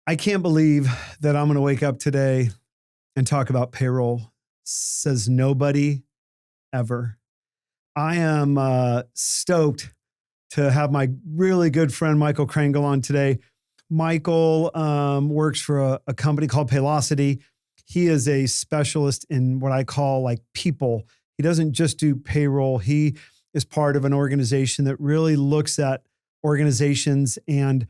I can't believe that I'm going to wake up today and talk about payroll. Says nobody ever. I am stoked to have my really good friend Michael Krengel on today. Michael works for a company called Paylocity. He is a specialist in what I call like people. He doesn't just do payroll. He is part of an organization that really looks at organizations and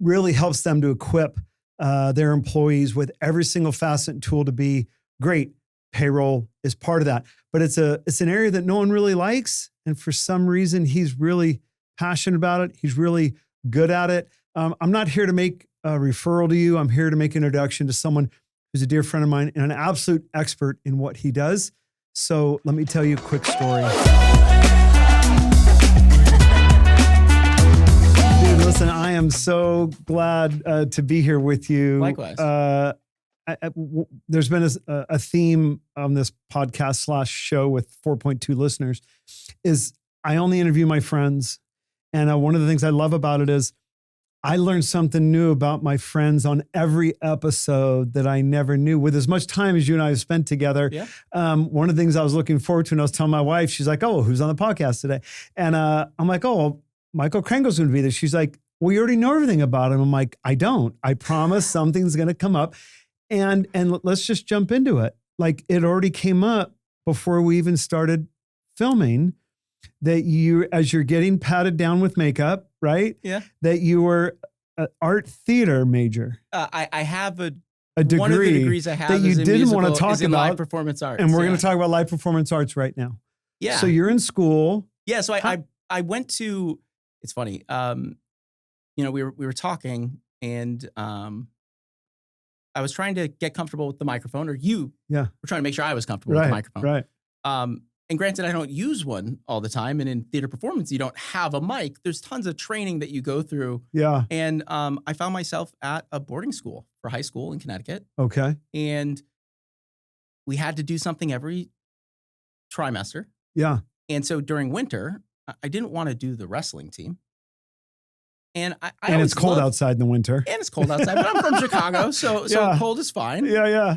really helps them to equip their employees with every single facet and tool to be great. Payroll is part of that, but it's an area that no one really likes. And for some reason, he's really passionate about it. He's really good at it. I'm not here to make a referral to you. I'm here to make an introduction to someone who's a dear friend of mine and an absolute expert in what he does. So let me tell you a quick story. Listen, I am so glad to be here with you. Likewise. There's been a theme on this podcast / show with 4.2 listeners is I only interview my friends. And one of the things I love about it is I learned something new about my friends on every episode that I never knew. With as much time as you and I have spent together, one of the things I was looking forward to, and I was telling my wife, she's like, "Oh, who's on the podcast today?" And I'm like, "Oh, well, Michael Krengel's going to be there." She's like, "Well, you already know everything about him." I'm like, "I don't. I promise something's going to come up." And let's just jump into it. Like it already came up before we even started filming that you, as you're getting patted down with makeup, right? Yeah. That you were an art theater major. I have a degree. One of the degrees I have that you didn't want to talk is in about live performance arts. And we're going to talk about live performance arts right now. Yeah. So you're in school. Yeah. So I went to, it's funny. We were talking and I was trying to get comfortable with the microphone, or you were trying to make sure I was comfortable with the microphone. Right. And granted, I don't use one all the time. And in theater performance, you don't have a mic. There's tons of training that you go through. Yeah. And I found myself at a boarding school for high school in Connecticut. Okay. And we had to do something every trimester. Yeah. And so during winter, I didn't want to do the wrestling team. And and it's cold outside in the winter. And it's cold outside, but I'm from Chicago, so cold is fine. Yeah.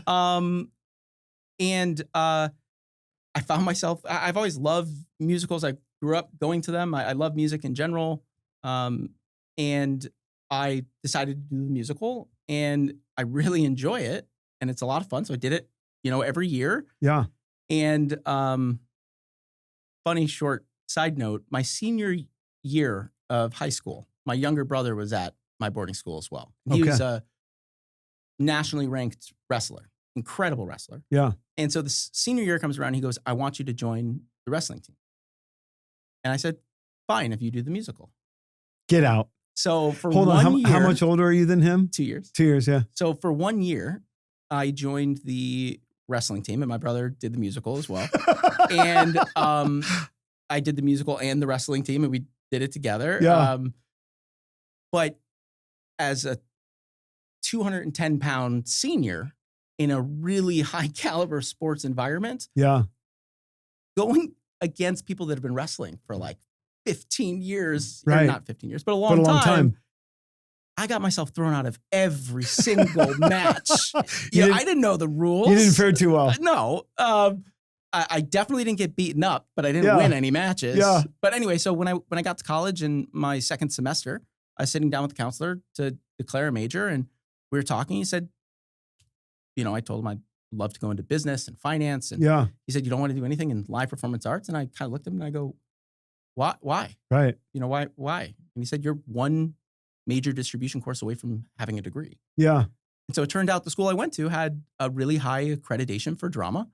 I found myself, I've always loved musicals. I grew up going to them. I love music in general. And I decided to do the musical and I really enjoy it. And it's a lot of fun. So I did it, every year. Yeah. And funny short side note, my senior year of high school, my younger brother was at my boarding school as well. He was a nationally ranked wrestler, incredible wrestler. Yeah. And so the senior year comes around, he goes, "I want you to join the wrestling team." And I said, "Fine, if you do the musical." Get out. So for Hold one on, year. how much older are you than him? 2 years. 2 years, yeah. So for 1 year, I joined the wrestling team and my brother did the musical as well. And I did the musical and the wrestling team and we did it together. Yeah. But as a 210-pound senior in a really high caliber sports environment, going against people that have been wrestling for like 15 years, or not 15 years, but a long time, I got myself thrown out of every single match. I didn't know the rules. You didn't fare too well. No. I definitely didn't get beaten up, but I didn't win any matches. Yeah. But anyway, so when I got to college in my second semester, I was sitting down with the counselor to declare a major and we were talking. He said, I told him I'd love to go into business and finance. And he said, "You don't want to do anything in live performance arts?" And I kind of looked at him and I go, Why? Right. Why? And he said, "You're one major distribution course away from having a degree." Yeah. And so it turned out the school I went to had a really high accreditation for drama.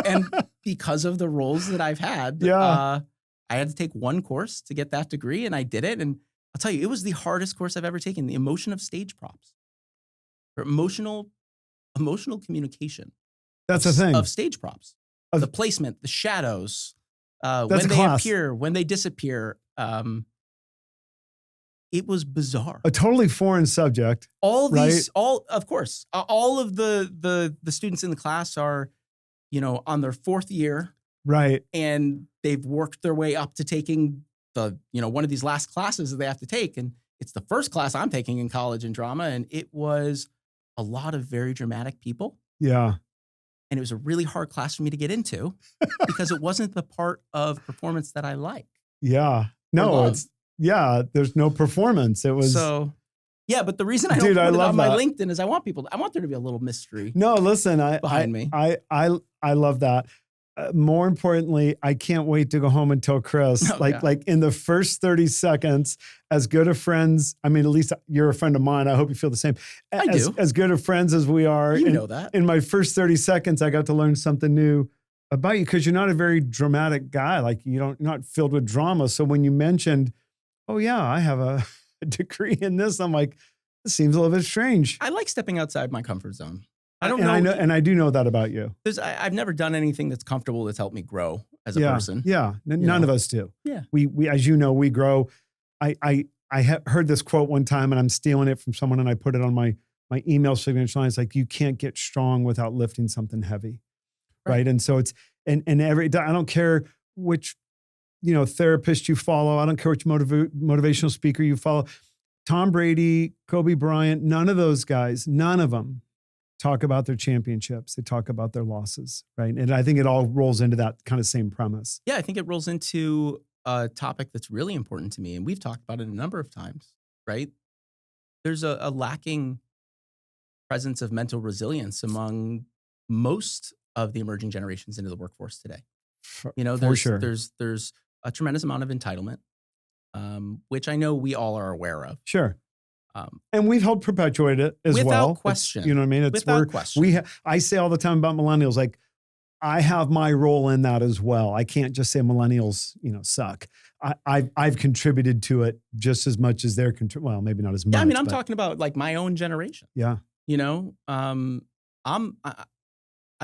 And because of the roles that I've had, I had to take one course to get that degree and I did it. And I'll tell you, it was the hardest course I've ever taken, the emotion of stage props. Or emotional communication. That's the thing. Of stage props. The placement, the shadows, That's when they appear, when they disappear. It was bizarre. A totally foreign subject. All of the students in the class are, on their fourth year. Right. And they've worked their way up to taking the, one of these last classes that they have to take. And it's the first class I'm taking in college in drama, and it was a lot of very dramatic people. Yeah. And it was a really hard class for me to get into because it wasn't the part of performance that I like. Yeah. No, there's no performance. It was. So, yeah, but the reason I don't put it on my LinkedIn is I want there to be a little mystery. No, listen, behind me. I love that. More importantly, I can't wait to go home and tell Chris, like in the first 30 seconds, as good of friends, I mean, at least you're a friend of mine. I hope you feel the same. I do. As good of friends as we are. You know that. In my first 30 seconds, I got to learn something new about you because you're not a very dramatic guy. Like you're not filled with drama. So when you mentioned, oh yeah, I have a degree in this, I'm like, this seems a little bit strange. I like stepping outside my comfort zone. I don't know. And I do know that about you. I've never done anything that's comfortable that's helped me grow as a person. Yeah. None of us do. Yeah. We, as you know, we grow. I heard this quote one time and I'm stealing it from someone and I put it on my email signature line. It's like, you can't get strong without lifting something heavy. Right. And so it's, and I don't care which, therapist you follow. I don't care which motivational speaker you follow. Tom Brady, Kobe Bryant, none of those guys, none of them talk about their championships. They talk about their losses, right? And I think it all rolls into that kind of same premise. Yeah, I think it rolls into a topic that's really important to me, and we've talked about it a number of times, right? There's a lacking presence of mental resilience among most of the emerging generations into the workforce today. There's a tremendous amount of entitlement, which I know we all are aware of. Sure. And we've helped perpetuate it as well. Without question. You know what I mean? Without question. I say all the time about millennials, like I have my role in that as well. I can't just say millennials, suck. I've contributed to it just as much as they're well, maybe not as much. Yeah, I mean, I'm talking about like my own generation. Yeah. I'm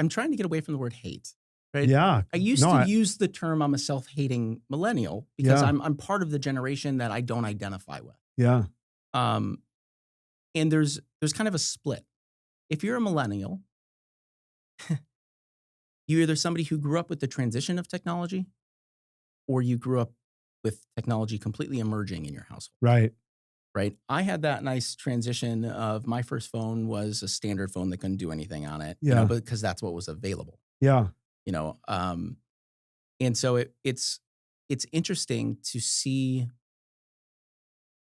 trying to get away from the word hate. Right? Yeah. I used to use the term I'm a self-hating millennial because I'm part of the generation that I don't identify with. Yeah. And there's kind of a split. If you're a millennial, you're either somebody who grew up with the transition of technology or you grew up with technology completely emerging in your household. Right. Right. I had that nice transition of my first phone was a standard phone that couldn't do anything on it. Yeah. Because that's what was available. Yeah. And so it's interesting to see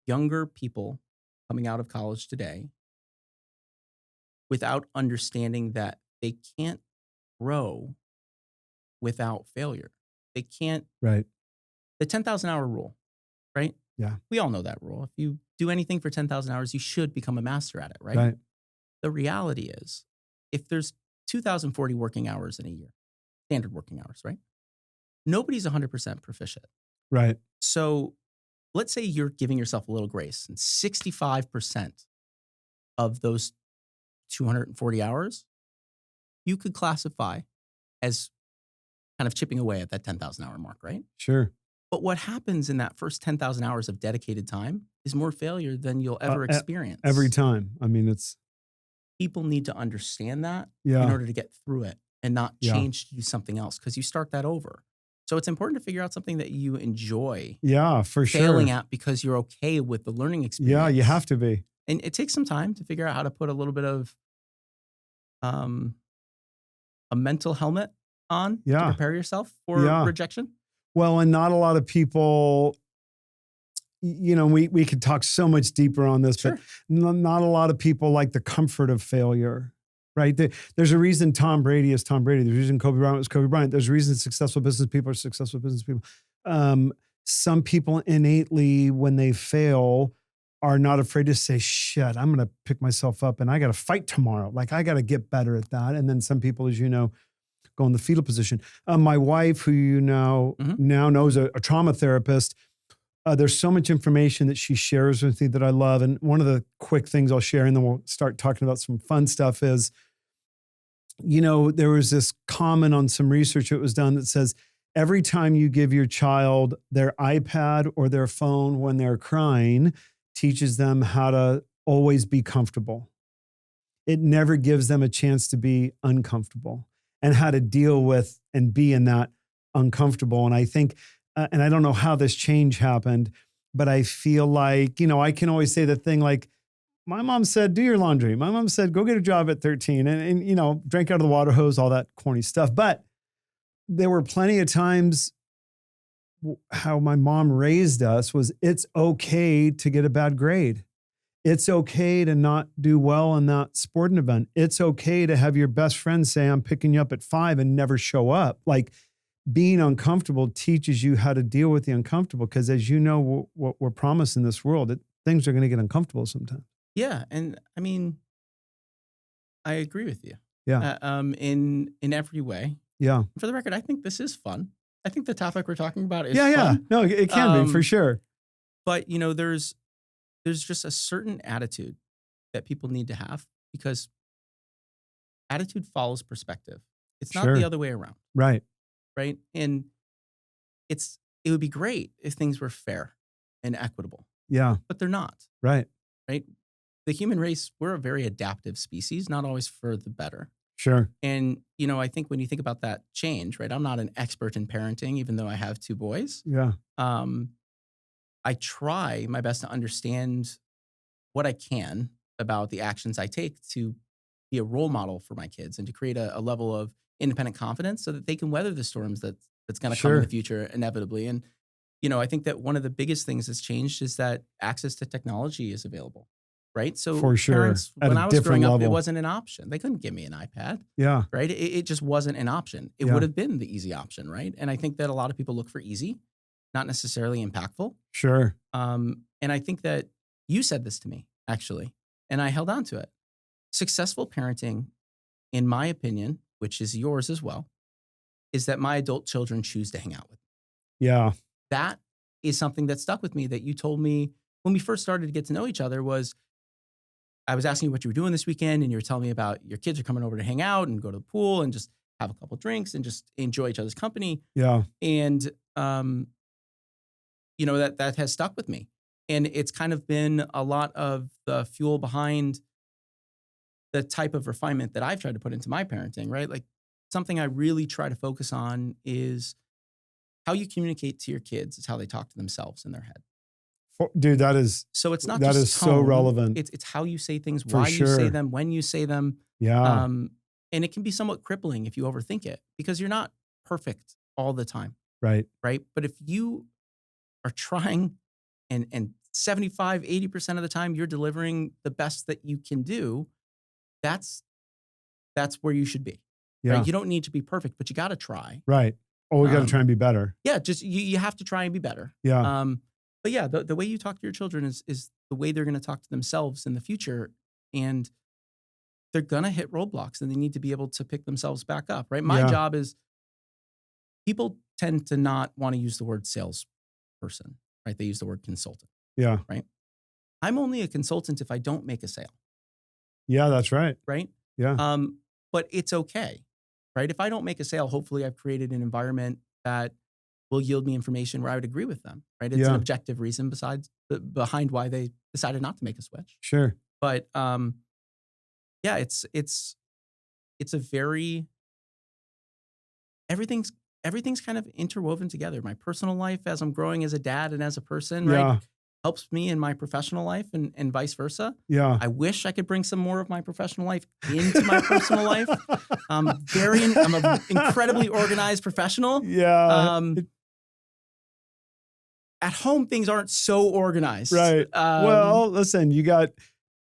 younger people coming out of college today without understanding that they can't grow without failure. They can't. Right. The 10,000 hour rule, right? Yeah. We all know that rule. If you do anything for 10,000 hours, you should become a master at it, right? Right. The reality is, if there's 2,040 working hours in a year, standard working hours, right? Nobody's 100% proficient. Right. So let's say you're giving yourself a little grace and 65% of those 240 hours, you could classify as kind of chipping away at that 10,000 hour mark, right? Sure. But what happens in that first 10,000 hours of dedicated time is more failure than you'll ever experience. Every time. I mean, people need to understand that in order to get through it and not change to do something else because you start that over. So it's important to figure out something that you enjoy. Yeah, for sure. Failing at because you're okay with the learning experience. Yeah, you have to be. And it takes some time to figure out how to put a little bit of a mental helmet on to prepare yourself for rejection. Well, and not a lot of people, we could talk so much deeper on this, but not a lot of people like the comfort of failure. Right. There's a reason Tom Brady is Tom Brady. There's a reason Kobe Bryant was Kobe Bryant. There's a reason successful business people are successful business people. Some people innately, when they fail, are not afraid to say, shit, I'm going to pick myself up and I got to fight tomorrow. Like I got to get better at that. And then some people, as you know, go in the fetal position. My wife, who now knows a trauma therapist, there's so much information that she shares with me that I love. And one of the quick things I'll share, and then we'll start talking about some fun stuff is, there was this comment on some research that was done that says, every time you give your child their iPad or their phone when they're crying, teaches them how to always be comfortable. It never gives them a chance to be uncomfortable and how to deal with and be in that uncomfortable. And I think, and I don't know how this change happened, But I feel like, I can always say the thing like, my mom said, do your laundry. My mom said, go get a job at 13 and drink out of the water hose, all that corny stuff. But there were plenty of times how my mom raised us was it's okay to get a bad grade. It's okay to not do well in that sporting event. It's okay to have your best friend say, I'm picking you up at 5 and never show up. Like being uncomfortable teaches you how to deal with the uncomfortable. Because as you know, what we're promised in this world, things are going to get uncomfortable sometimes. Yeah. And I mean, I agree with you. Yeah. In every way. Yeah. For the record, I think this is fun. I think the topic we're talking about is fun. Yeah. No, it can be for sure. But there's just a certain attitude that people need to have because attitude follows perspective. It's not the other way around. Right. Right. And it would be great if things were fair and equitable. Yeah. But they're not. Right. Right. The human race, we're a very adaptive species, not always for the better. Sure. And, I think when you think about that change, right, I'm not an expert in parenting, even though I have 2 boys. Yeah. I try my best to understand what I can about the actions I take to be a role model for my kids and to create a level of independent confidence so that they can weather the storms that's going to come in the future inevitably. And, I think that one of the biggest things that's changed is that access to technology is available. Right. So for sure. Parents, when I was growing up, it wasn't an option. They couldn't give me an iPad. Yeah. Right. It just wasn't an option. It would have been the easy option. Right. And I think that a lot of people look for easy, not necessarily impactful. Sure. And I think that you said this to me, actually, and I held on to it. Successful parenting, in my opinion, which is yours as well, is that my adult children choose to hang out with me. Yeah. That is something that stuck with me that you told me when we first started to get to know each other was, I was asking you what you were doing this weekend, and you were telling me about your kids are coming over to hang out and go to the pool and just have a couple drinks and just enjoy each other's company. Yeah. And, that has stuck with me. And it's kind of been a lot of the fuel behind the type of refinement that I've tried to put into my parenting, right? Like something I really try to focus on is how you communicate to your kids is how they talk to themselves in their head. Dude, that is so. It's not that just is tone, so relevant. It's how you say things, why you say them, when you say them. Yeah. And it can be somewhat crippling if you overthink it because you're not perfect all the time. Right. Right. But if you are trying and 75, 80% of the time you're delivering the best that you can do, that's where you should be. Yeah. Right? You don't need to be perfect, but you got to try. Right. Oh, we got to try and be better. Yeah. Just you have to try and be better. Yeah. But yeah, the way you talk to your children is the way they're going to talk to themselves in the future. And they're going to hit roadblocks and they need to be able to pick themselves back up, right? My job is people tend to not want to use the word salesperson, right? They use the word consultant. Yeah. Right. I'm only a consultant if I don't make a sale. Yeah, that's right. Right. Yeah. But it's okay. Right. If I don't make a sale, hopefully I've created an environment that will yield me information where I would agree with them, right? It's an objective reason behind why they decided not to make a switch. Sure. But it's a very everything's kind of interwoven together. My personal life as I'm growing as a dad and as a person, right, helps me in my professional life and vice versa. Yeah. I wish I could bring some more of my professional life into my personal life. I'm an incredibly organized professional. Yeah. At home, things aren't so organized. Right. Well, listen, you got,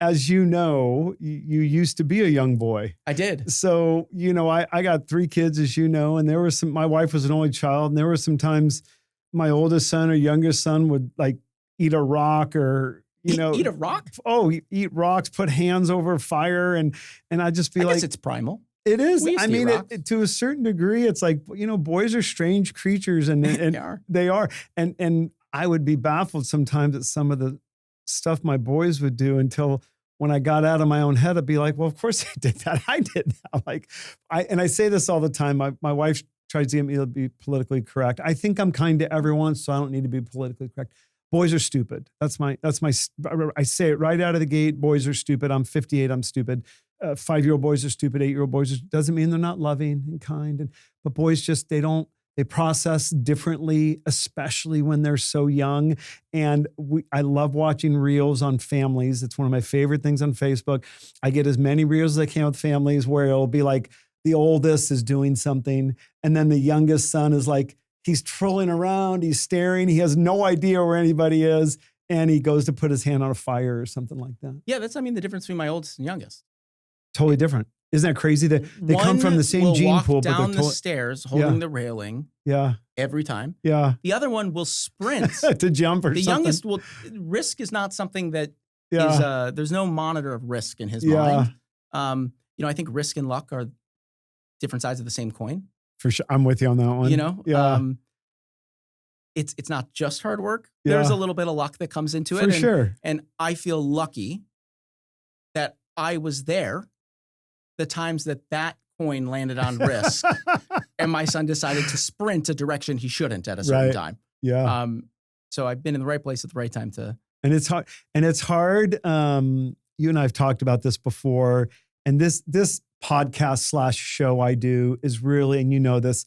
as you know, you used to be a young boy. I did. So, I got 3 kids, as you know, and my wife was an only child. And there were some times my oldest son or youngest son would like eat a rock or, eat a rock? Oh, eat rocks, put hands over fire. And I'd just be I like, guess it's primal. It is. I mean, to a certain degree, it's like, boys are strange creatures and they are. And I would be baffled sometimes at some of the stuff my boys would do until when I got out of my own head, I'd be like, well, of course I did that. I did that. I say this all the time. My wife tries to get me to be politically correct. I think I'm kind to everyone, so I don't need to be politically correct. Boys are stupid. I say it right out of the gate. Boys are stupid. I'm 58. I'm stupid. 5-year-old boys are stupid. 8-year-old boys doesn't mean they're not loving and kind. But boys just, they don't They process differently, especially when they're so young. And I love watching reels on families. It's one of my favorite things on Facebook. I get as many reels as I can with families where it'll be like the oldest is doing something, and then the youngest son is like, he's trolling around, he's staring, he has no idea where anybody is, and he goes to put his hand on a fire or something like that. Yeah, that's, the difference between my oldest and youngest. Totally different. Isn't that crazy that they come from the same gene pool? One will walk down the stairs holding the railing every time. Yeah. The other one will sprint to jump or the something. Youngest will, risk is not something that is, there's no monitor of risk in his mind. I think risk and luck are different sides of the same coin. For sure. I'm with you on that one. It's not just hard work. There's a little bit of luck that comes into it. For sure. And I feel lucky that I was there the times that coin landed on risk and my son decided to sprint a direction he shouldn't at a certain time. Yeah. So I've been in the right place at the right time to. And it's hard. You and I have talked about this before. And this podcast / show I do is really, and you know this,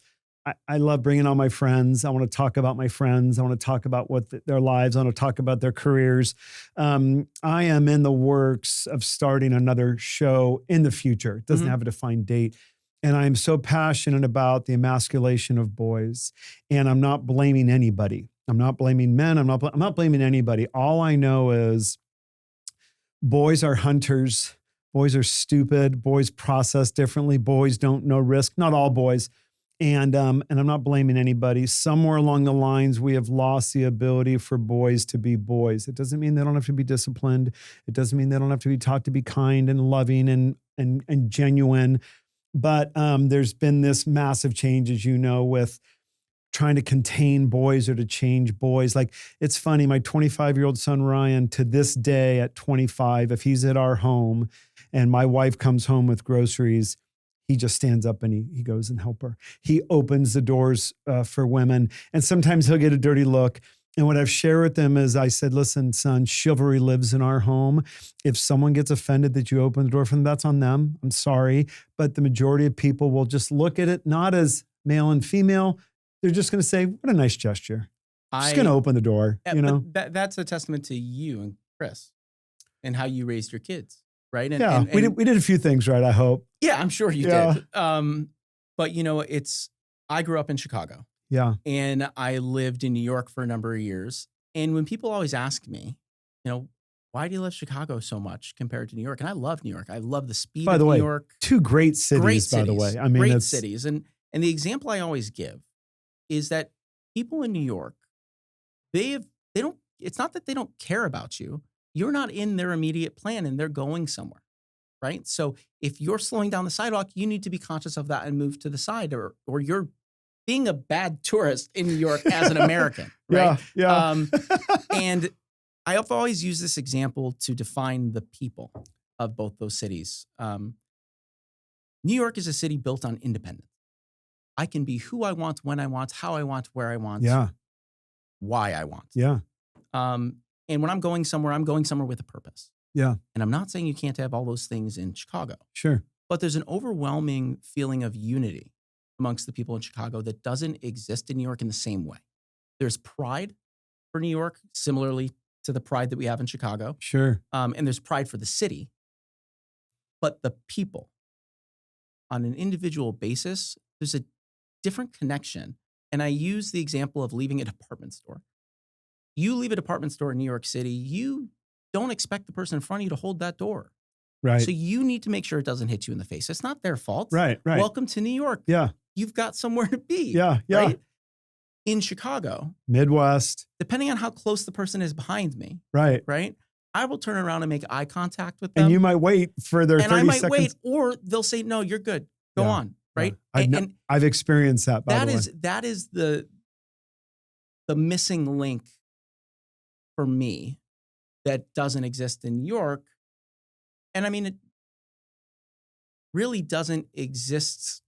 I love bringing on my friends. I want to talk about my friends. I want to talk about their lives. I want to talk about their careers. I am in the works of starting another show in the future. It doesn't have a defined date. And I'm so passionate about the emasculation of boys. And I'm not blaming anybody. I'm not blaming men. I'm not blaming anybody. All I know is boys are hunters. Boys are stupid. Boys process differently. Boys don't know risk. Not all boys. And I'm not blaming anybody. Somewhere along the lines, we have lost the ability for boys to be boys. It doesn't mean they don't have to be disciplined. It doesn't mean they don't have to be taught to be kind and loving and genuine. But there's been this massive change, as you know, with trying to contain boys or to change boys. Like, it's funny, my 25-year-old son, Ryan, to this day at 25, if he's at our home and my wife comes home with groceries, he just stands up and he goes and help her. He opens the doors for women. And sometimes he'll get a dirty look. And what I've shared with them is I said, listen, son, chivalry lives in our home. If someone gets offended that you open the door for them, that's on them. I'm sorry. But the majority of people will just look at it not as male and female. They're just going to say, what a nice gesture. Just going to open the door, you know? That's a testament to you and Chris and how you raised your kids. Right. And we did a few things right, I hope. Yeah, I'm sure you did. But I grew up in Chicago. Yeah. And I lived in New York for a number of years. And when people always ask me, why do you love Chicago so much compared to New York? And I love New York. I love the speed of New York. Two great cities, by the way. I mean, great cities. And the example I always give is that people in New York, it's not that they don't care about you. You're not in their immediate plan and they're going somewhere, right? So if you're slowing down the sidewalk, you need to be conscious of that and move to the side, or you're being a bad tourist in New York as an American, right? Yeah. And I've always used this example to define the people of both those cities. New York is a city built on independence. I can be who I want, when I want, how I want, where I want, why I want. Yeah. And when I'm going somewhere with a purpose. Yeah. And I'm not saying you can't have all those things in Chicago. Sure. But there's an overwhelming feeling of unity amongst the people in Chicago that doesn't exist in New York in the same way. There's pride for New York, similarly to the pride that we have in Chicago. Sure. And there's pride for the city. But the people, on an individual basis, there's a different connection. And I use the example of leaving a department store. You leave a department store in New York City, you don't expect the person in front of you to hold that door. Right. So you need to make sure it doesn't hit you in the face. It's not their fault. Right. Welcome to New York. Yeah. You've got somewhere to be. Yeah. Right? In Chicago, Midwest, depending on how close the person is behind me. Right. I will turn around and make eye contact with them. And you might wait for their 30 seconds. And I might wait, or they'll say, no, you're good. Go on. Right. Yeah. I've experienced that, by the way. That is the missing link for me that doesn't exist in New York. And I mean, it really doesn't exist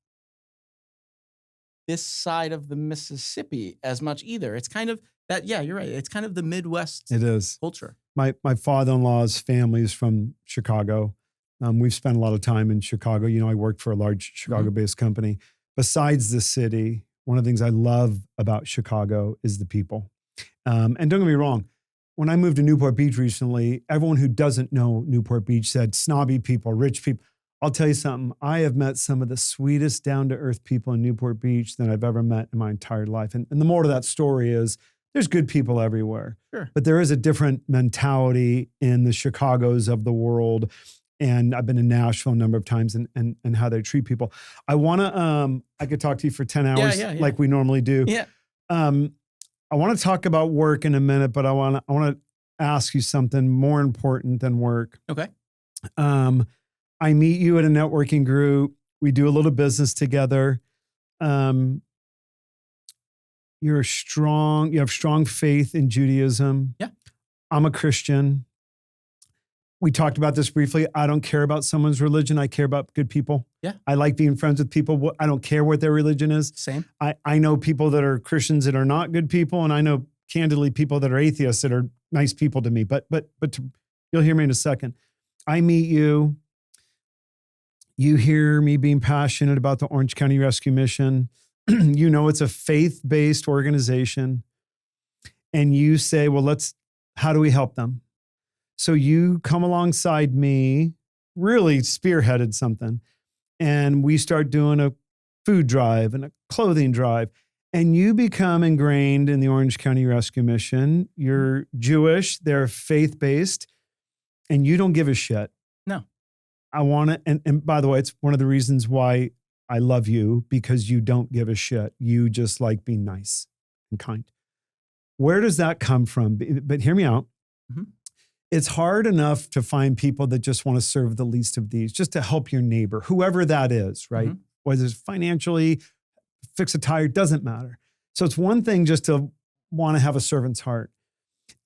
this side of the Mississippi as much either. It's kind of that, yeah, you're right. It's kind of the Midwest culture. My father-in-law's family is from Chicago. We've spent a lot of time in Chicago. I worked for a large Chicago-based company. Besides the city, one of the things I love about Chicago is the people. And don't get me wrong, when I moved to Newport Beach recently, everyone who doesn't know Newport Beach said snobby people, rich people. I'll tell you something. I have met some of the sweetest down-to-earth people in Newport Beach that I've ever met in my entire life. And the moral of that story is there's good people everywhere. Sure. But there is a different mentality in the Chicagos of the world. And I've been in Nashville a number of times and how they treat people. I want to, I could talk to you for 10 hours like we normally do. Yeah. I want to talk about work in a minute, but I want to ask you something more important than work. Okay. I meet you at a networking group. We do a little business together. You have strong faith in Judaism. Yeah. I'm a Christian. We talked about this briefly. I don't care about someone's religion. I care about good people. Yeah. I like being friends with people. I don't care what their religion is. Same. I know people that are Christians that are not good people, and I know candidly people that are atheists that are nice people to me. But you'll hear me in a second. I meet you. You hear me being passionate about the Orange County Rescue Mission. You know it's a faith-based organization. And you say, well, how do we help them? So you come alongside me, really spearheaded something. And we start doing a food drive and a clothing drive. And you become ingrained in the Orange County Rescue Mission. You're Jewish, they're faith-based, and you don't give a shit. No. I want to, and by the way, it's one of the reasons why I love you, because you don't give a shit. You just like being nice and kind. Where does that come from? But hear me out. Mm-hmm. It's hard enough to find people that just want to serve the least of these, just to help your neighbor, whoever that is, right? Mm-hmm. Whether it's financially, fix a tire, doesn't matter. So it's one thing just to want to have a servant's heart.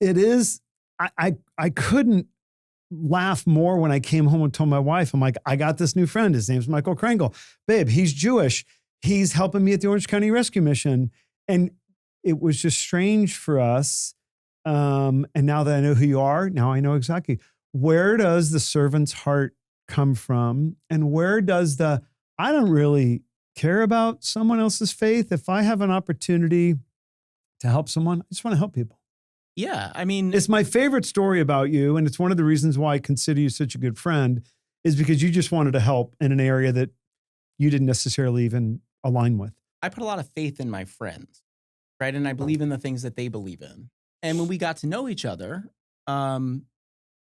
It is, I couldn't laugh more when I came home and told my wife, I'm like, I got this new friend. His name's Michael Krengel. Babe, he's Jewish. He's helping me at the Orange County Rescue Mission. And it was just strange for us. And now that I know who you are, now I know exactly. Where does the servant's heart come from? And where does I don't really care about someone else's faith. If I have an opportunity to help someone, I just want to help people. Yeah, I mean, it's my favorite story about you, and it's one of the reasons why I consider you such a good friend, is because you just wanted to help in an area that you didn't necessarily even align with. I put a lot of faith in my friends, right? And I believe in the things that they believe in. And when we got to know each other,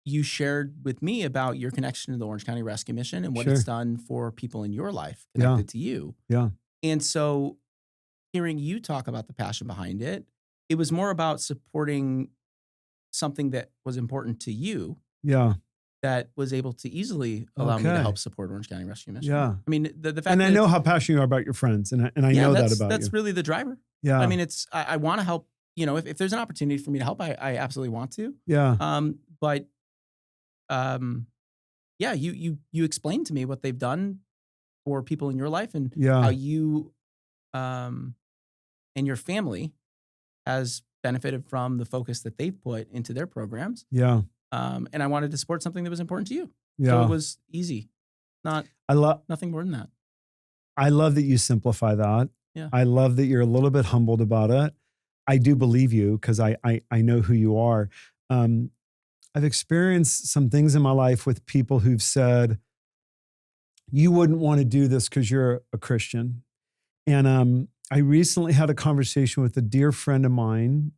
you shared with me about your connection to the Orange County Rescue Mission and what it's done for people in your life connected to you. Yeah. And so hearing you talk about the passion behind it, it was more about supporting something that was important to you. Yeah. That was able to easily allow me to help support Orange County Rescue Mission. Yeah. I mean, the fact and I know how passionate you are about your friends, and I know that about you. That's really the driver. Yeah. I mean, I want to help. You know, if there's an opportunity for me to help, I absolutely want to. Yeah. But you explained to me what they've done for people in your life and how you and your family has benefited from the focus that they've put into their programs. Yeah. And I wanted to support something that was important to you. Yeah. So it was easy. Nothing more than that. I love that you simplify that. Yeah. I love that you're a little bit humbled about it. I do believe you because I know who you are. I've experienced some things in my life with people who've said, you wouldn't want to do this because you're a Christian. And I recently had a conversation with a dear friend of mine.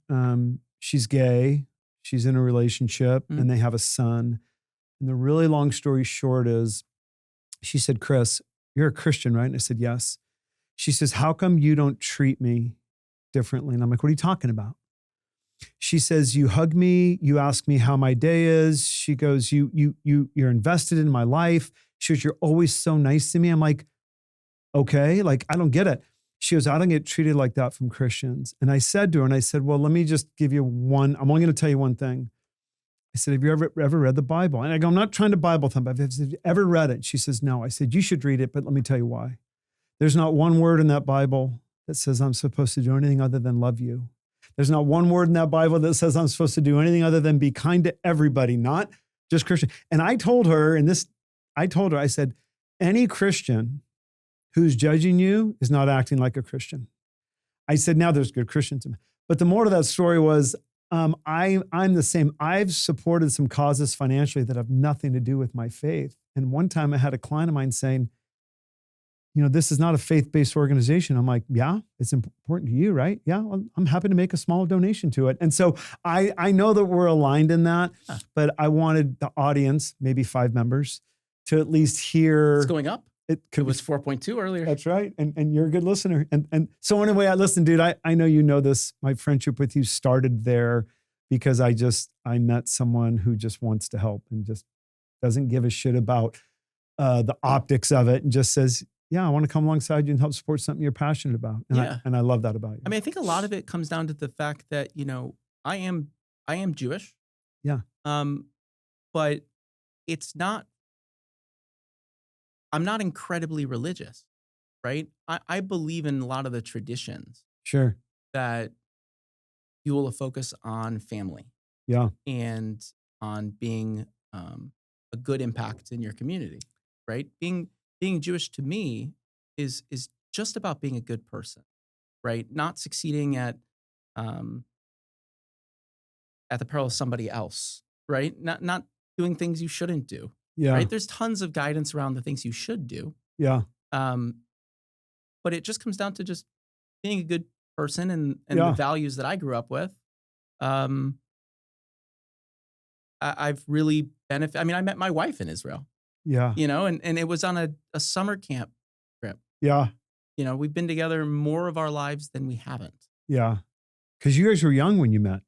She's gay. She's in a relationship and they have a son. And the really long story short is, she said, Chris, you're a Christian, right? And I said, yes. She says, how come you don't treat me differently? And I'm like, what are you talking about? She says, you hug me, you ask me how my day is. She goes, you're invested in my life. She goes, you're always so nice to me. I'm like, okay, like, I don't get it. She goes, I don't get treated like that from Christians. And I said to her, well, let me just give you one, I'm only going to tell you one thing. I said, have you ever read the Bible? And I go, I'm not trying to Bible thump, but have you ever read it? She says, no. I said, you should read it, but let me tell you why. There's not one word in that Bible that says I'm supposed to do anything other than love you. There's not one word in that Bible that says I'm supposed to do anything other than be kind to everybody, not just Christian. And I told her, I said, any Christian who's judging you is not acting like a Christian. I said, now there's good Christians. But the more to that story was, I'm the same. I've supported some causes financially that have nothing to do with my faith. And one time I had a client of mine saying, this is not a faith-based organization. I'm like, yeah, it's important to you, right? Yeah, well, I'm happy to make a small donation to it. And so I know that we're aligned in that, but I wanted the audience, maybe 5 members, to at least hear. It's going up. It was 4.2 earlier. That's right. And you're a good listener. And so anyway, listen, dude, I know you know this. My friendship with you started there because I met someone who just wants to help and just doesn't give a shit about the optics of it and just says, yeah, I want to come alongside you and help support something you're passionate about. And I love that about you. I mean, I think a lot of it comes down to the fact that, I am Jewish. Yeah. But I'm not incredibly religious, right? I believe in a lot of the traditions. Sure. That fuel a focus on family. Yeah. And on being a good impact in your community, right? Being Jewish to me is just about being a good person, right? Not succeeding at the peril of somebody else, right? Not doing things you shouldn't do. Yeah. Right. There's tons of guidance around the things you should do. Yeah. But it just comes down to just being a good person and the values that I grew up with. I've really benefited. I mean, I met my wife in Israel. Yeah. And it was on a summer camp trip. Yeah. We've been together more of our lives than we haven't. Yeah. Because you guys were young when you met.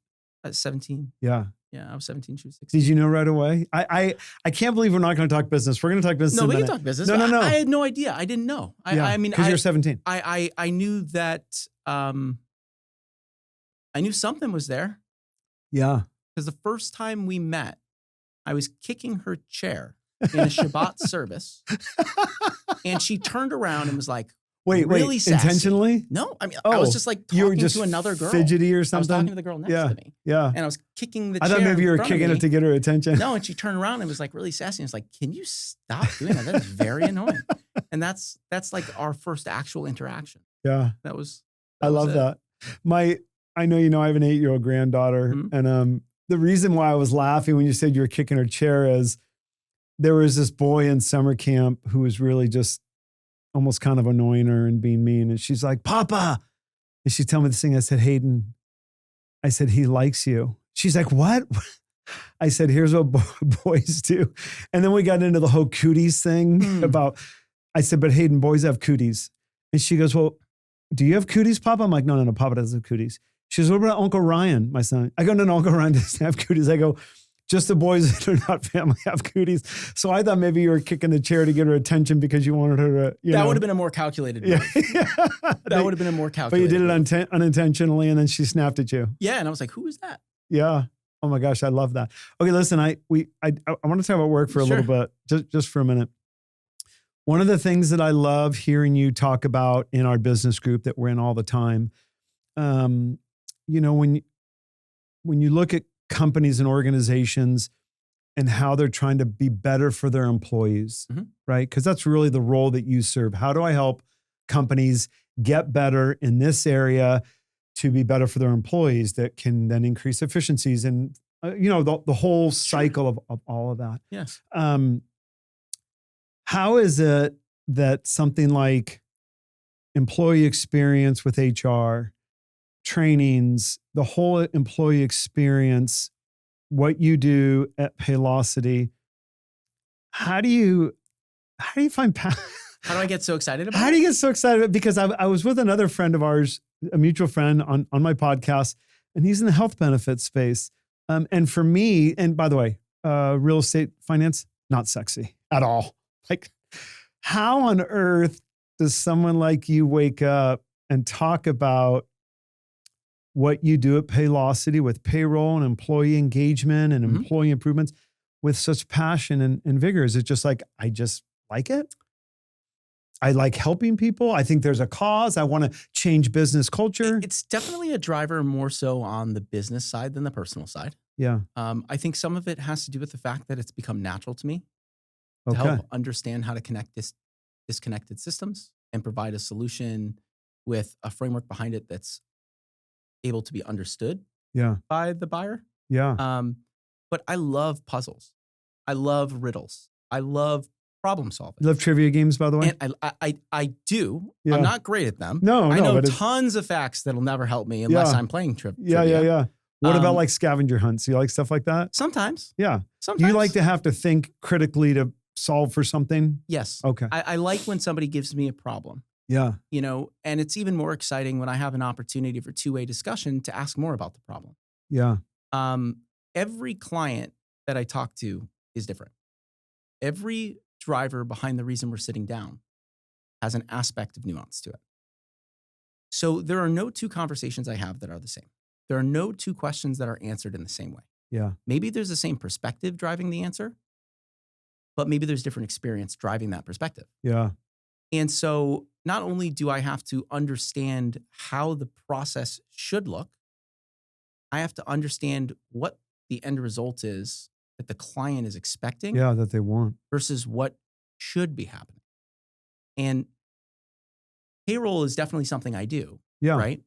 At 17. Yeah. Yeah, I was 17, she was 16. Did you know right away? I can't believe we're not going to talk business. We're going to talk business. No, we can talk business. No. I had no idea. I didn't know. I mean, because you're 17. I knew that. I knew something was there. Yeah. Because the first time we met, I was kicking her chair in a Shabbat service, and she turned around and was like, Wait, sassy. Intentionally? No, I mean, I was just like talking to another girl. Fidgety or something? I was talking to the girl next to me. Yeah. And I was kicking the chair. I thought maybe you were kicking it to get her attention. No, and she turned around and was like really sassy. And was like, can you stop doing that? That's very annoying. And that's like our first actual interaction. Yeah. I love that. I know I have an 8-year-old granddaughter. Mm-hmm. And the reason why I was laughing when you said you were kicking her chair is there was this boy in summer camp who was really just almost kind of annoying her and being mean. And she's like, Papa. And she's telling me this thing. I said, Hayden, he likes you. She's like, what? I said, here's what boys do. And then we got into the whole cooties thing I said, but Hayden, boys have cooties. And she goes, well, do you have cooties, Papa? I'm like, no, Papa doesn't have cooties. She goes, what about Uncle Ryan, my son? I go, no, Uncle Ryan doesn't have cooties. I go, just the boys that are not family have cooties. So I thought maybe you were kicking the chair to get her attention because you wanted her to, That would have been a more calculated move. That would have been a more calculated But you did it unintentionally, and then she snapped at you. Yeah, and I was like, who is that? Yeah. Oh my gosh, I love that. Okay, listen, I want to talk about work for a little bit, just for a minute. One of the things that I love hearing you talk about in our business group that we're in all the time, when you look at companies and organizations and how they're trying to be better for their employees, right? Because that's really the role that you serve. How do I help companies get better in this area to be better for their employees that can then increase efficiencies and, the whole cycle of all of that. Yes. How is it that something like employee experience with HR, trainings, the whole employee experience, what you do at Paylocity, how do you find how do I get so excited about it? How do you get so excited? Because I was with another friend of ours, a mutual friend on my podcast, and he's in the health benefits space. And for me, and by the way, real estate finance, not sexy at all. Like, how on earth does someone like you wake up and talk about what you do at Paylocity with payroll and employee engagement and employee improvements with such passion and vigor? Is it just like, I just like it? I like helping people. I think there's a cause. I want to change business culture. It's definitely a driver more so on the business side than the personal side. Yeah. I think some of it has to do with the fact that it's become natural to me to help understand how to connect disconnected systems and provide a solution with a framework behind it that's able to be understood Yeah. by the buyer. Yeah. But I love puzzles. I love riddles. I love problem solving. You love trivia games, by the way? And I do. Yeah. I'm not great at them. No, I know but tons of facts that'll never help me unless I'm playing trivia. Yeah. What about like scavenger hunts? You like stuff like that? Sometimes. Yeah. Sometimes. Do you like to have to think critically to solve for something? Yes. Okay. I like when somebody gives me a problem. Yeah. You know, and it's even more exciting when I have an opportunity for two-way discussion to ask more about the problem. Yeah. Every client that I talk to is different. Every driver behind the reason we're sitting down has an aspect of nuance to it. So there are no two conversations I have that are the same. There are no two questions that are answered in the same way. Yeah. Maybe there's the same perspective driving the answer, but maybe there's different experience driving that perspective. Yeah. And so not only do I have to understand how the process should look, I have to understand what the end result is that the client is expecting. Yeah, that they want. Versus what should be happening. And payroll is definitely something I do. Yeah. Right?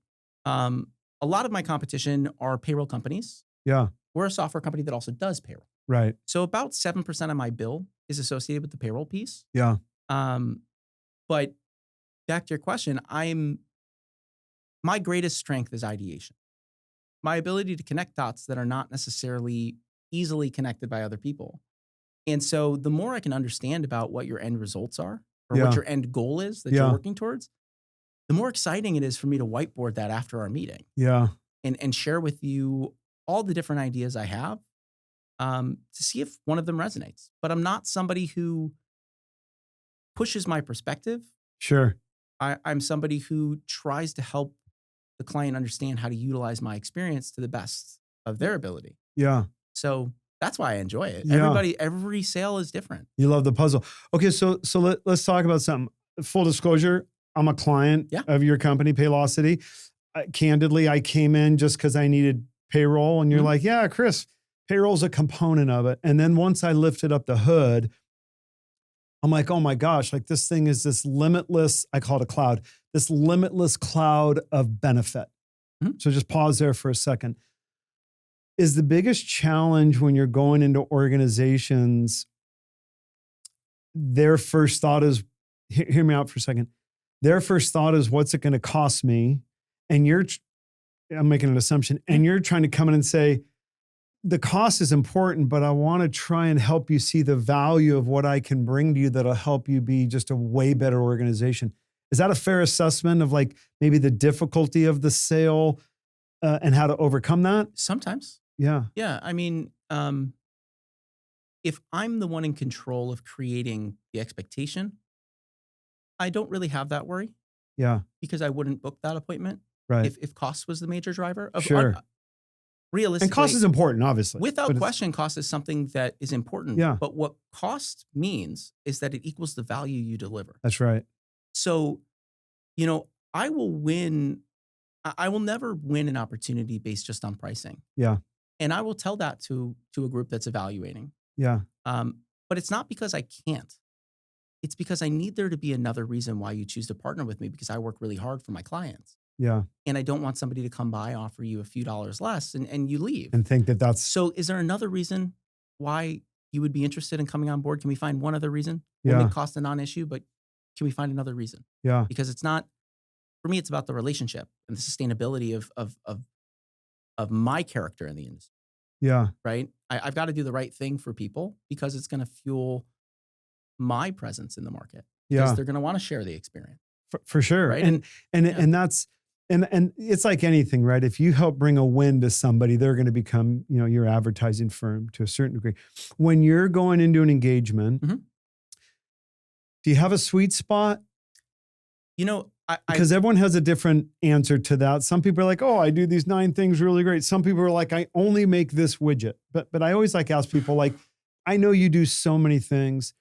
A lot of my competition are payroll companies. Yeah. We're a software company that also does payroll. Right. So about 7% of my bill is associated with the payroll piece. Yeah. But back to your question, my greatest strength is ideation. My ability to connect dots that are not necessarily easily connected by other people. And so the more I can understand about what your end results are or what your end goal is that you're working towards, the more exciting it is for me to whiteboard that after our meeting. Yeah. And share with you all the different ideas I have to see if one of them resonates. But I'm not somebody who pushes my perspective. Sure. I'm somebody who tries to help the client understand how to utilize my experience to the best of their ability. Yeah. So that's why I enjoy it. Yeah. Every sale is different. You love the puzzle. Okay, so let's talk about something. Full disclosure, I'm a client of your company, Paylocity. Candidly, I came in just because I needed payroll, and you're like, yeah, Chris, payroll's a component of it. And then once I lifted up the hood, I'm like, oh my gosh, like this thing is this limitless, I call it a cloud, this limitless cloud of benefit. So just pause there for a second. Is the biggest challenge when you're going into organizations, their first thought is, hear me out for a second. Their first thought is, what's it going to cost me? And I'm making an assumption, and you're trying to come in and say, the cost is important, but I want to try and help you see the value of what I can bring to you that'll help you be just a way better organization. Is that a fair assessment of like maybe the difficulty of the sale and how to overcome that? Sometimes. Yeah. Yeah. I mean, if I'm the one in control of creating the expectation, I don't really have that worry. Yeah. Because I wouldn't book that appointment. Right. If cost was the major driver. Sure. Realistically. And cost is important, obviously. Without question, cost is something that is important. Yeah. But what cost means is that it equals the value you deliver. That's right. So, I will win. I will never win an opportunity based just on pricing. Yeah. And I will tell that to a group that's evaluating. Yeah. But it's not because I can't. It's because I need there to be another reason why you choose to partner with me, because I work really hard for my clients. Yeah. And I don't want somebody to come by, offer you a few dollars less and you leave. And think that that's. So is there another reason why you would be interested in coming on board? Can we find one other reason? Yeah. We'll make cost a non-issue, but can we find another reason? Yeah. Because it's not, for me, it's about the relationship and the sustainability of my character in the industry. Yeah. Right? I've got to do the right thing for people because it's going to fuel my presence in the market. Because they're going to want to share the experience. For sure. Right? And that's, and it's like anything, right? If you help bring a win to somebody, they're going to become, your advertising firm to a certain degree. When you're going into an engagement, do you have a sweet spot? Because everyone has a different answer to that. Some people are like, oh, I do these 9 things really great. Some people are like, I only make this widget. But I always ask people, like, I know you do so many things.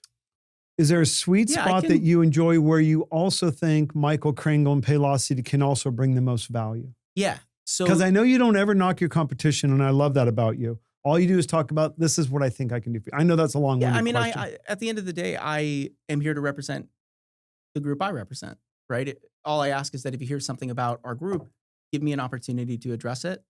Is there a sweet spot that you enjoy where you also think Michael Krengel and Paylocity can also bring the most value? Yeah. So, because I know you don't ever knock your competition, and I love that about you. All you do is talk about, this is what I think I can do for you. I know that's a long-winded question. I at the end of the day, I am here to represent the group I represent. right? All I ask is that if you hear something about our group, give me an opportunity to address it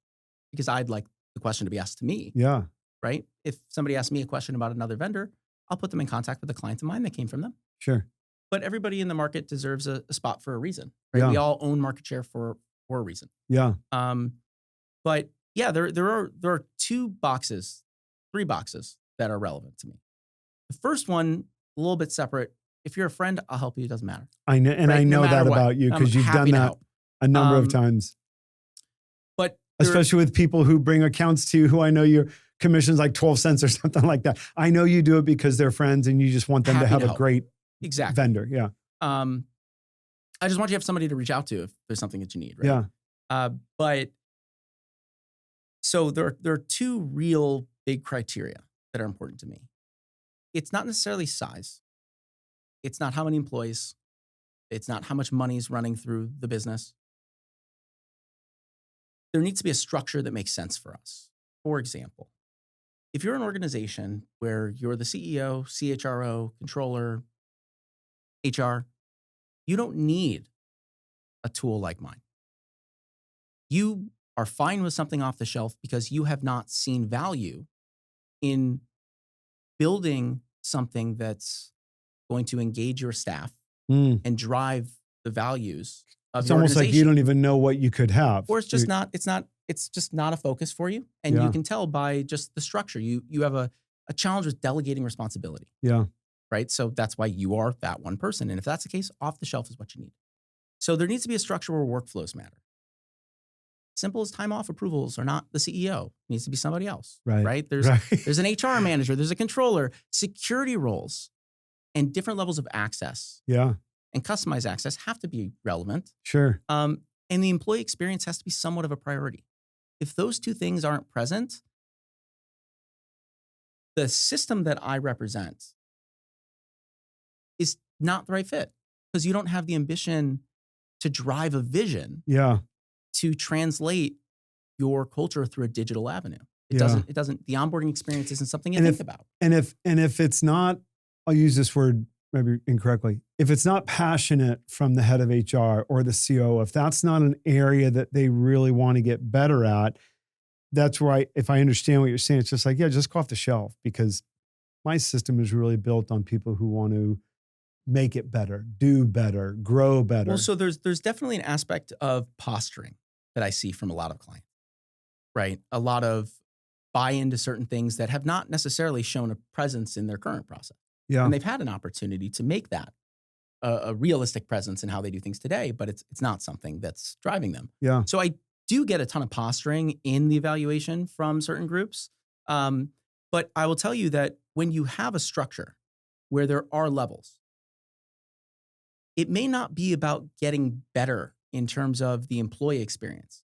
because I'd like the question to be asked to me. Yeah. Right? If somebody asks me a question about another vendor, I'll put them in contact with a client of mine that came from them. Sure. But everybody in the market deserves a spot for a reason, right? Yeah. We all own market share for a reason. Yeah. But yeah, there are 3 boxes that are relevant to me. The first one, a little bit separate. If you're a friend, I'll help you. It doesn't matter. I know, and right? I know No that what, about you because you've done that a number of times. But especially with people who bring accounts to you who I know your commission's like 12 cents or something like that. I know you do it because they're friends and you just want them to have a great vendor. Yeah. I just want you to have somebody to reach out to if there's something that you need. Right? Yeah. But so there are 2 real big criteria that are important to me. It's not necessarily size. It's not how many employees. It's not how much money is running through the business. There needs to be a structure that makes sense for us. For example, if you're an organization where you're the CEO, CHRO, controller, HR, you don't need a tool like mine. You are fine with something off the shelf because you have not seen value in building something that's going to engage your staff and drive the values of it's your almost organization. like you don't even know what you could have. Or it's just it's just not a focus for you. And you can tell by just the structure. You have a challenge with delegating responsibility. Yeah. Right? So that's why you are that one person. And if that's the case, off the shelf is what you need. So there needs to be a structure where workflows matter. Simple as time off approvals are not the CEO. It needs to be somebody else. Right? There's an HR manager, there's a controller, security roles, and different levels of access. Yeah. And customized access have to be relevant. Sure. And the employee experience has to be somewhat of a priority. If those 2 things aren't present, the system that I represent is not the right fit because you don't have the ambition to drive a vision. Yeah. To translate your culture through a digital avenue. It doesn't, the onboarding experience isn't something you think about. And if it's not, I'll use this word maybe incorrectly. If it's not passionate from the head of HR or the COO, if that's not an area that they really want to get better at, that's right. If I understand what you're saying, it's just like, yeah, just go off the shelf because my system is really built on people who want to make it better, do better, grow better. Well, so there's definitely an aspect of posturing that I see from a lot of clients, right? A lot of buy into certain things that have not necessarily shown a presence in their current process. Yeah. And they've had an opportunity to make that a realistic presence in how they do things today, but it's not something that's driving them. Yeah. So I do get a ton of posturing in the evaluation from certain groups. But I will tell you that when you have a structure where there are levels, it may not be about getting better in terms of the employee experience.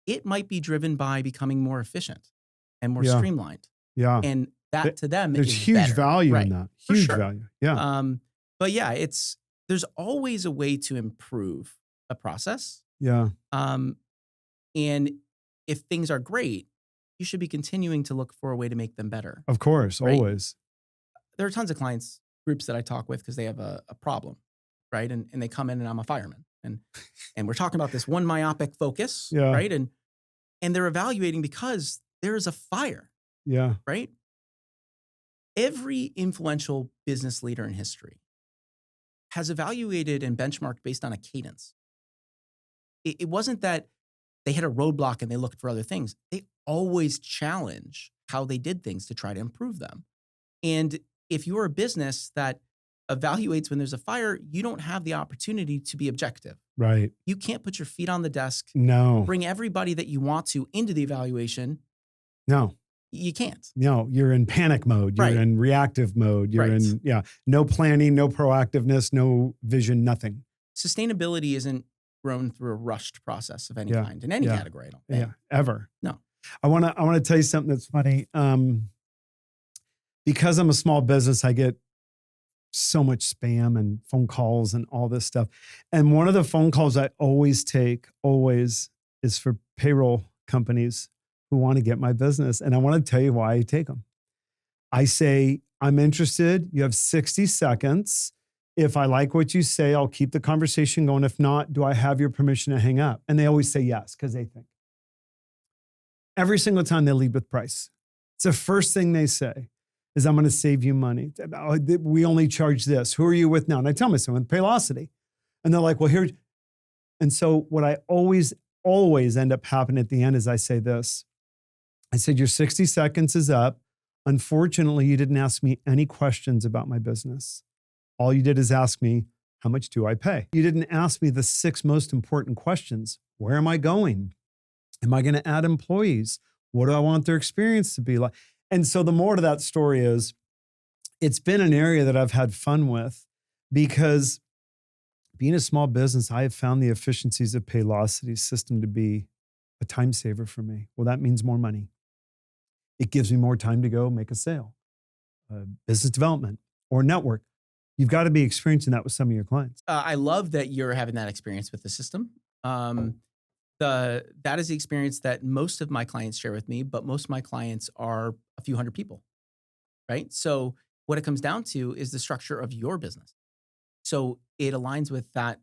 It might be driven by becoming more efficient and more streamlined. Yeah. And that to them there's is huge better. value in that. Huge value. Yeah. But yeah, there's always a way to improve a process. Yeah. And if things are great, you should be continuing to look for a way to make them better. Of course, right? always. There are tons of groups that I talk with because they have a problem, right? And they come in and I'm a fireman. And we're talking about this one myopic focus, right? And they're evaluating because there is a fire. Yeah. Right? Every influential business leader in history has evaluated and benchmarked based on a cadence. It wasn't that they hit a roadblock and they looked for other things. They always challenge how they did things to try to improve them. And if you're a business that evaluates when there's a fire, you don't have the opportunity to be objective. Right. You can't put your feet on the desk. No. Bring everybody that you want to into the evaluation. No. You can't. No, you're in panic mode. You're in reactive mode. You're in, no planning, no proactiveness, no vision, nothing. Sustainability isn't grown through a rushed process of any kind in any category. I don't think. Yeah, ever. No. I want to tell you something that's funny. Because I'm a small business, I get so much spam and phone calls and all this stuff. And one of the phone calls I always take, is for payroll companies who want to get my business. And I want to tell you why I take them. I say, I'm interested. You have 60 seconds. If I like what you say, I'll keep the conversation going. If not, do I have your permission to hang up? And they always say yes, because they think. Every single time they lead with price. It's the first thing they say is, I'm going to save you money. We only charge this. Who are you with now? And I tell myself, with Paylocity. And they're like, well, here. And so what I always end up happening at the end is I say this. I said, your 60 seconds is up. Unfortunately, you didn't ask me any questions about my business. All you did is ask me, how much do I pay? You didn't ask me the 6 most important questions. Where am I going? Am I going to add employees? What do I want their experience to be like? And so the more to that story is, it's been an area that I've had fun with, because being a small business, I have found the efficiencies of Paylocity's system to be a time saver for me. Well, that means more money. It gives me more time to go make a sale, business development, or network. You've got to be experiencing that with some of your clients. I love that you're having that experience with the system. That is the experience that most of my clients share with me, but most of my clients are a few hundred people, right? So what it comes down to is the structure of your business. So it aligns with that,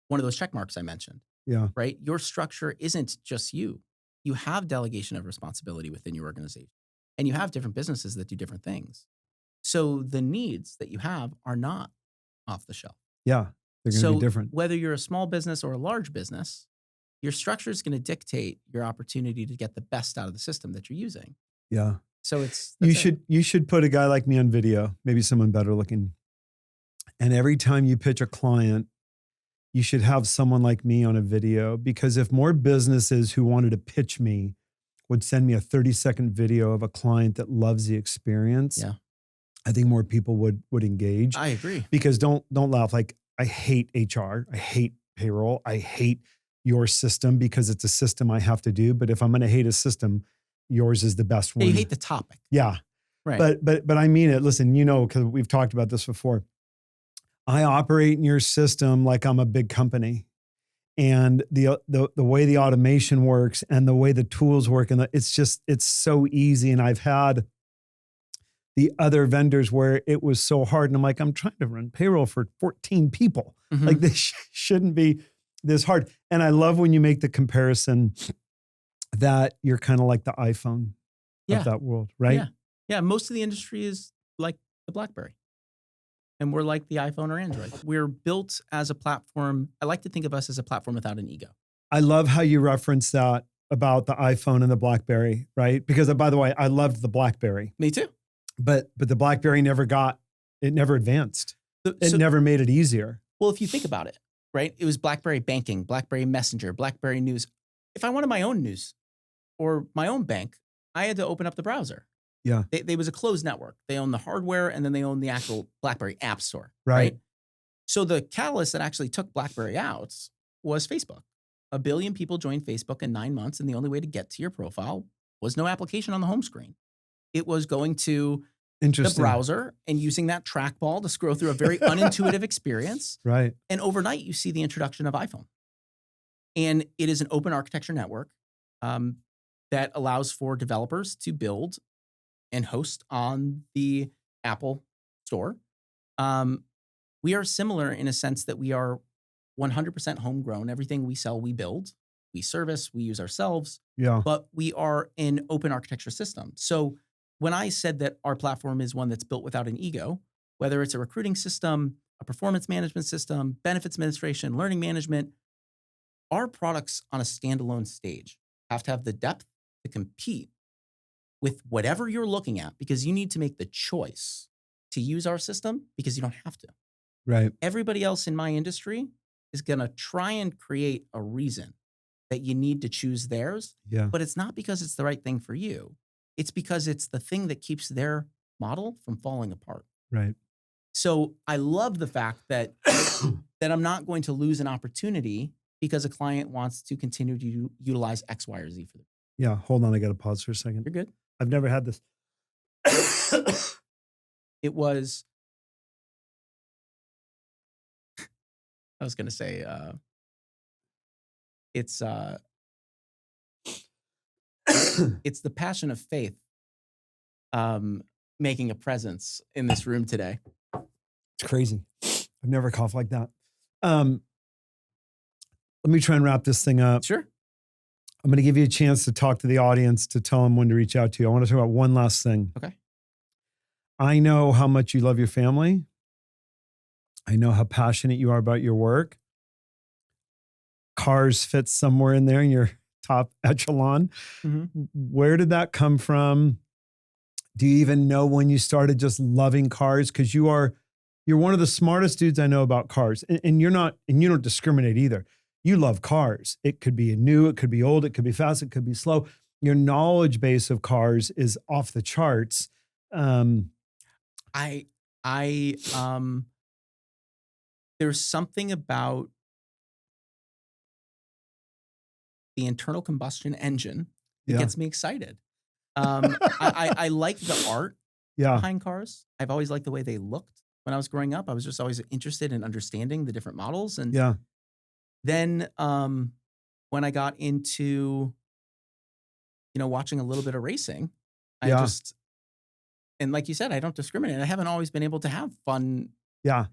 one of those check marks I mentioned. Yeah. Right? Your structure isn't just you. You have delegation of responsibility within your organization, and you have different businesses that do different things. So the needs that you have are not off the shelf. Yeah, they're going to be different. Whether you're a small business or a large business, your structure is going to dictate your opportunity to get the best out of the system that you're using. Yeah. So you should put a guy like me on video, maybe someone better looking. And every time you pitch a client, you should have someone like me on a video, because if more businesses who wanted to pitch me would send me a 30-second video of a client that loves the experience, yeah, I think more people would engage. I agree. Because don't laugh. Like, I hate HR. I hate payroll. I hate your system because it's a system I have to do. But if I'm going to hate a system, yours is the best one. You hate the topic. Yeah. Right. But I mean it. Listen, because we've talked about this before. I operate in your system like I'm a big company, and the way the automation works and the way the tools work, and it's so easy. And I've had the other vendors where it was so hard, and I'm like, I'm trying to run payroll for 14 people. Mm-hmm. Like, this shouldn't be this hard. And I love when you make the comparison that you're kind of like the iPhone of that world, right? Yeah. Yeah. Most of the industry is like the BlackBerry. And we're like the iPhone or Android. We're built as a platform. I like to think of us as a platform without an ego. I love how you reference that about the iPhone and the BlackBerry, right? Because, by the way, I loved the BlackBerry. Me too. But the BlackBerry never advanced. It never made it easier. Well, if you think about it, right? It was BlackBerry Banking, BlackBerry Messenger, BlackBerry News. If I wanted my own news or my own bank, I had to open up the browser. Yeah. They was a closed network. They own the hardware, and then they own the actual BlackBerry App Store. Right. So the catalyst that actually took BlackBerry out was Facebook. 1 billion people joined Facebook in 9 months, and the only way to get to your profile was no application on the home screen. It was going to the browser and using that trackball to scroll through a very unintuitive experience. Right. And overnight, you see the introduction of iPhone. And it is an open architecture network that allows for developers to build and host on the Apple Store. We are similar in a sense that we are 100% homegrown. Everything we sell, we build, we service, we use ourselves. Yeah. But we are an open architecture system. So when I said that our platform is one that's built without an ego, whether it's a recruiting system, a performance management system, benefits administration, learning management, our products on a standalone stage have to have the depth to compete with whatever you're looking at, because you need to make the choice to use our system because you don't have to. Right. Everybody else in my industry is going to try and create a reason that you need to choose theirs. Yeah. But it's not because it's the right thing for you. It's because it's the thing that keeps their model from falling apart. Right. So I love the fact that that I'm not going to lose an opportunity because a client wants to continue to utilize X, Y, or Z for them. Yeah. Hold on. I got to pause for a second. You're good. I've never had this. It was, I was going to say, it's the passion of faith making a presence in this room today. It's crazy. I've never coughed like that. Let me try and wrap this thing up. Sure. I'm going to give you a chance to talk to the audience, to tell them when to reach out to you. I want to talk about one last thing. Okay. I know how much you love your family. I know how passionate you are about your work. Cars fit somewhere in there in your top echelon. Mm-hmm. Where did that come from? Do you even know when you started just loving cars? Because you're one of the smartest dudes I know about cars, and you don't discriminate either. You love cars. It could be new, it could be old, it could be fast, it could be slow. Your knowledge base of cars is off the charts. There's something about the internal combustion engine that gets me excited. I like the art behind cars. I've always liked the way they looked when I was growing up. I was just always interested in understanding the different models. And then when I got into, watching a little bit of racing, and like you said, I don't discriminate. I haven't always been able to have fun. Yeah.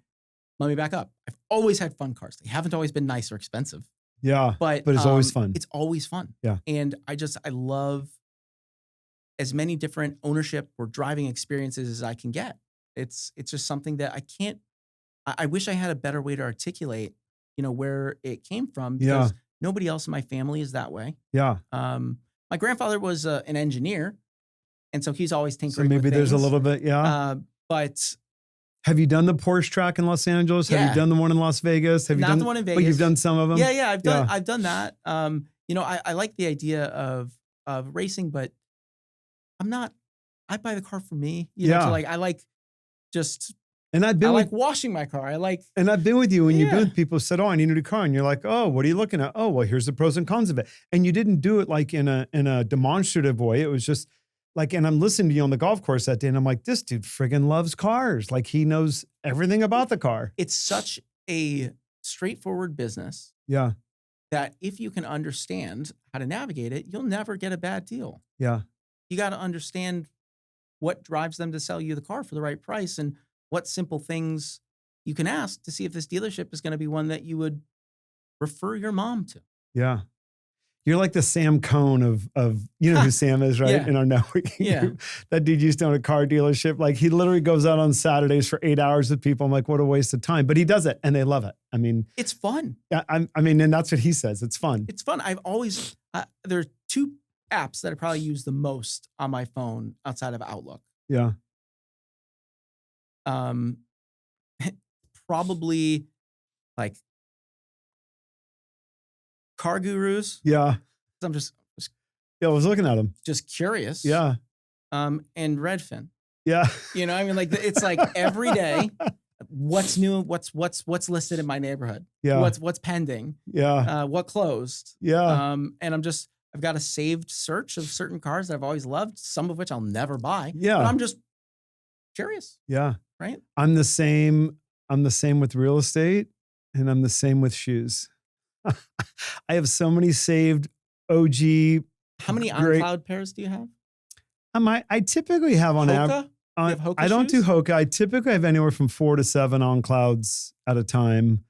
Let me back up. I've always had fun cars. They haven't always been nice or expensive. Yeah. But it's always fun. It's always fun. Yeah. And I love as many different ownership or driving experiences as I can get. It's just something that I wish I had a better way to articulate, where it came from, because nobody else in my family is that way. Yeah. My grandfather was an engineer, and so he's always tinkering. So maybe with there's a things. little bit. Yeah. But have you done the Porsche track in Los Angeles? Have you done the one in Las Vegas? Have you done the one in Vegas? But you've done some of them. Yeah. I've done that. I like the idea of racing, but I buy the car for me. I like just. And I like washing my car. And I've been with you when you've been with people who said, "Oh, I need a new car," and you're like, "Oh, what are you looking at?" "Oh, well, here's the pros and cons of it." And you didn't do it like in a demonstrative way. It was just like, and I'm listening to you on the golf course that day, and I'm like, this dude friggin' loves cars. Like, he knows everything about the car. It's such a straightforward business. Yeah. That if you can understand how to navigate it, you'll never get a bad deal. Yeah. You got to understand what drives them to sell you the car for the right price, and what simple things you can ask to see if this dealership is going to be one that you would refer your mom to. Yeah. You're like the Sam Cohn of who Sam is, right? In our networking group. That dude used to own a car dealership. Like, he literally goes out on Saturdays for 8 hours with people. I'm like, what a waste of time. But he does it, and they love it. I mean, it's fun. Yeah, and that's what he says. It's fun. It's fun. I've always there are two apps that I probably use the most on my phone outside of Outlook. Yeah. Probably like Car Gurus. Yeah. I'm just I was looking at them. Just curious. Yeah. And Redfin. Yeah. It's like every day, what's new, what's listed in my neighborhood. Yeah. What's pending. Yeah. What closed. Yeah. And I've got a saved search of certain cars that I've always loved, some of which I'll never buy. Yeah. But I'm just curious. Yeah. Right. I'm the same with real estate, and I'm the same with shoes. I have so many saved OG. How many on-cloud pairs do you have? I typically have on average. I don't do Hoka. I typically have anywhere from 4 to 7 on clouds at a time.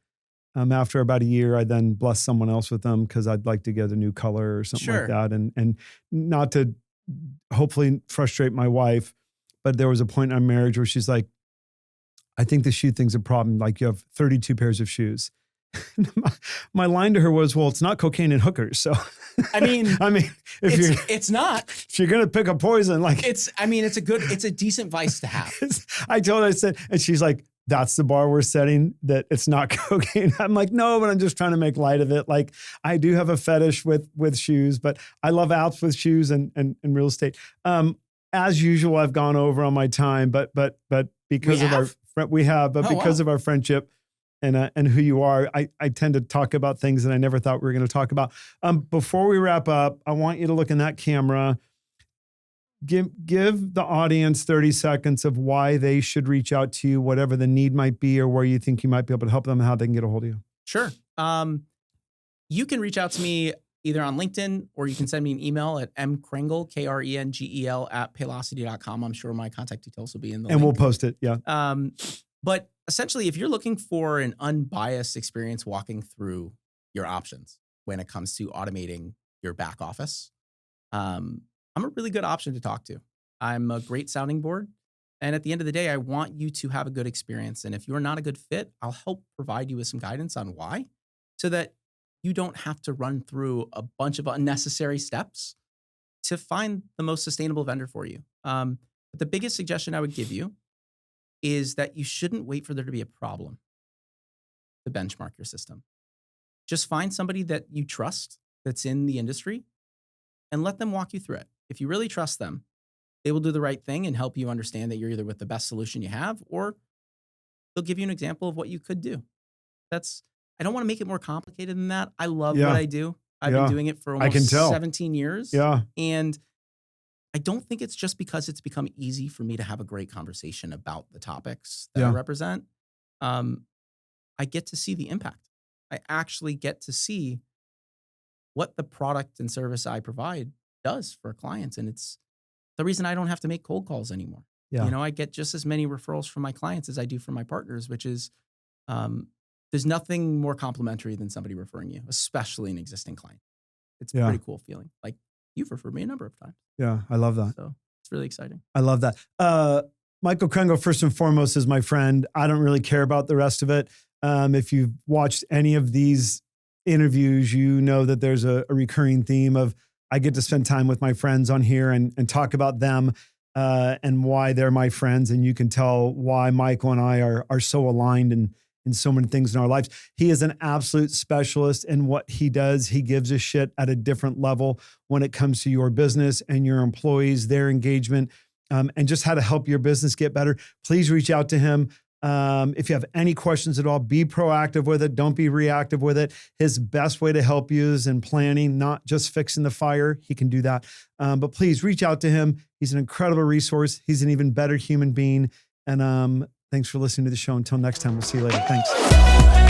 After about a year, I then bless someone else with them because I'd like to get a new color or something like that, and not to hopefully frustrate my wife. But there was a point in our marriage where she's like, "I think the shoe thing's a problem. Like, you have 32 pairs of shoes." My line to her was, "Well, it's not cocaine and hookers." So, it's not. If you're gonna pick a poison, like it's a decent vice to have. I told her, I said, and she's like, "That's the bar we're setting, that it's not cocaine." I'm like, "No, but I'm just trying to make light of it." Like, I do have a fetish with shoes, but I love apps with shoes and real estate. As usual, I've gone over on my time, but because of our friendship and who you are, I tend to talk about things that I never thought we were going to talk about. Before we wrap up, I want you to look in that camera. Give the audience 30 seconds of why they should reach out to you, whatever the need might be, or where you think you might be able to help them, and how they can get a hold of you. Sure. You can reach out to me either on LinkedIn, or you can send me an email at mkrengel, Krengel @paylocity.com. I'm sure my contact details will be in the link. We'll post it. Yeah. But essentially, if you're looking for an unbiased experience walking through your options when it comes to automating your back office, I'm a really good option to talk to. I'm a great sounding board. And at the end of the day, I want you to have a good experience. And if you're not a good fit, I'll help provide you with some guidance on why, so that you don't have to run through a bunch of unnecessary steps to find the most sustainable vendor for you. But the biggest suggestion I would give you is that you shouldn't wait for there to be a problem to benchmark your system. Just find somebody that you trust that's in the industry and let them walk you through it. If you really trust them, they will do the right thing and help you understand that you're either with the best solution you have, or they'll give you an example of what you could do. I don't want to make it more complicated than that. I love what I do. I've been doing it for almost 17 years. Yeah. And I don't think it's just because it's become easy for me to have a great conversation about the topics that I represent. I get to see the impact. I actually get to see what the product and service I provide does for clients. And it's the reason I don't have to make cold calls anymore. Yeah. You know, I get just as many referrals from my clients as I do from my partners, which is, there's nothing more complimentary than somebody referring you, especially an existing client. It's a pretty cool feeling. Like, you've referred me a number of times. Yeah, I love that. So it's really exciting. I love that. Michael Krengel, first and foremost, is my friend. I don't really care about the rest of it. If you've watched any of these interviews, you know that there's a recurring theme of I get to spend time with my friends on here and talk about them and why they're my friends. And you can tell why Michael and I are so aligned in so many things in our lives. He is an absolute specialist in what he does. He gives a shit at a different level when it comes to your business and your employees, their engagement, and just how to help your business get better. Please reach out to him. If you have any questions at all, be proactive with it. Don't be reactive with it. His best way to help you is in planning, not just fixing the fire. He can do that. But please reach out to him. He's an incredible resource. He's an even better human being. And thanks for listening to the show. Until next time, we'll see you later. Thanks.